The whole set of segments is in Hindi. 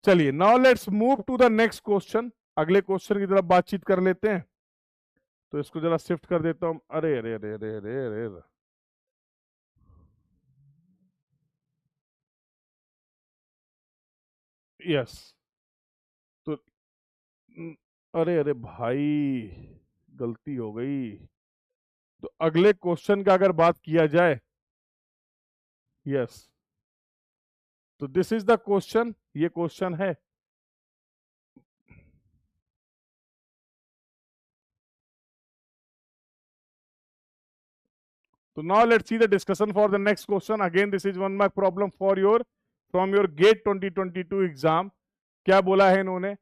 चलिए now let's move to the next question, अगले क्वेश्चन की तरफ बातचीत कर लेते हैं। तो इसको जरा शिफ्ट कर देता हूं। अरे अरे अरे अरे अरे अरे, अरे। यस। तो अरे अरे भाई, गलती हो गई। तो अगले क्वेश्चन का अगर बात किया जाए, यस, तो दिस इज द क्वेश्चन, ये क्वेश्चन है। So now let's see the discussion for the next question. Again, this is 1 mark problem for your from your GATE 2022 exam. क्या बोला है इन्होंने?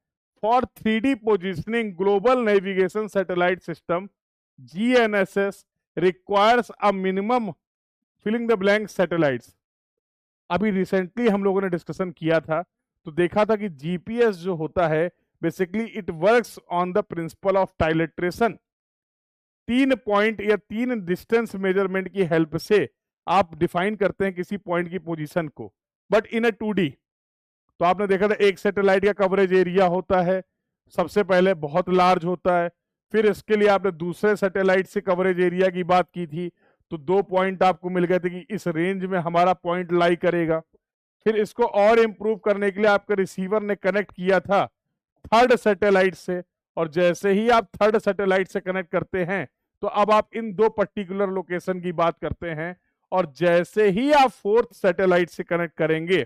For 3D positioning global navigation satellite system, GNSS requires a minimum filling the blank satellites. अभी रिसेंटली हम लोगों ने डिस्कशन किया था, तो देखा था कि जीपीएस जो होता है basically it works on the principle of trilateration. 3 point या 3 डिस्टेंस मेजरमेंट की हेल्प से आप डिफाइन करते हैं किसी पॉइंट की पोजीशन को, बट इन अ 2D। तो आपने देखा था एक सैटेलाइट का कवरेज एरिया होता है, सबसे पहले बहुत लार्ज होता है, फिर इसके लिए आपने दूसरे सैटेलाइट से कवरेज एरिया की बात की थी, तो 2 पॉइंट आपको मिल गए थे कि इस रेंज में हमारा पॉइंट लाई करेगा। फिर इसको और इंप्रूव करने के लिए आपके रिसीवर ने कनेक्ट किया था थर्ड सैटेलाइट से, और जैसे ही आप थर्ड सैटेलाइट से कनेक्ट करते हैं तो अब आप इन 2 पर्टिकुलर लोकेशन की बात करते हैं, और जैसे ही आप फोर्थ सैटेलाइट से कनेक्ट करेंगे,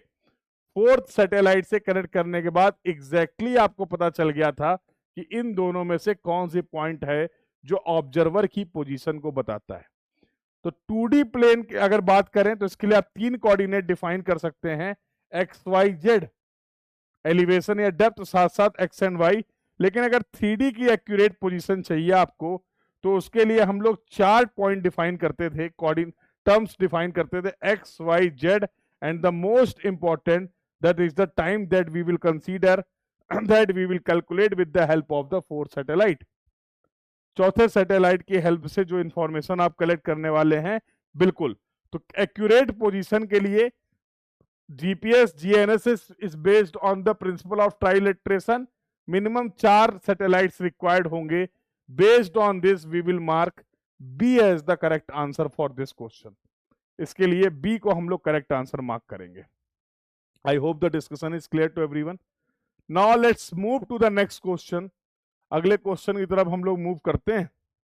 फोर्थ सैटेलाइट से कनेक्ट करने के बाद एग्जैक्टली आपको पता चल गया था कि इन दोनों में से कौन सी पॉइंट है जो ऑब्जर्वर की पोजीशन को बताता है। तो 2D प्लेन की अगर बात करें तो इसके लिए आप 3 कोऑर्डिनेट डिफाइन कर सकते हैं, एक्स वाई जेड, एलिवेशन या डेप्थ, साथ साथ एक्स एंड वाई। लेकिन अगर 3D की एक्यूरेट पोजीशन चाहिए आपको, तो उसके लिए हम लोग 4 पॉइंट डिफाइन करते थे, कोऑर्डिनेट टर्म्स डिफाइन करते थे, X Y Z, and the most important that is the time that we will consider that we will calculate with the help of the fourth satellite। चौथे सैटेलाइट की हेल्प से जो इंफॉर्मेशन आप कलेक्ट करने वाले हैं, बिल्कुल। तो एक्यूरेट पोजीशन के लिए GPS GNSS is based on the principle of trilateration. Minimum 4 satellites required होंगे। Based on this we will mark B as the correct answer for this question. इसके लिए बी को हम लोग करेक्ट आंसर मार्क करेंगे। I hope the discussion is clear to everyone. Now let's move to the next question. अगले क्वेश्चन की तरफ हम लोग मूव करते हैं।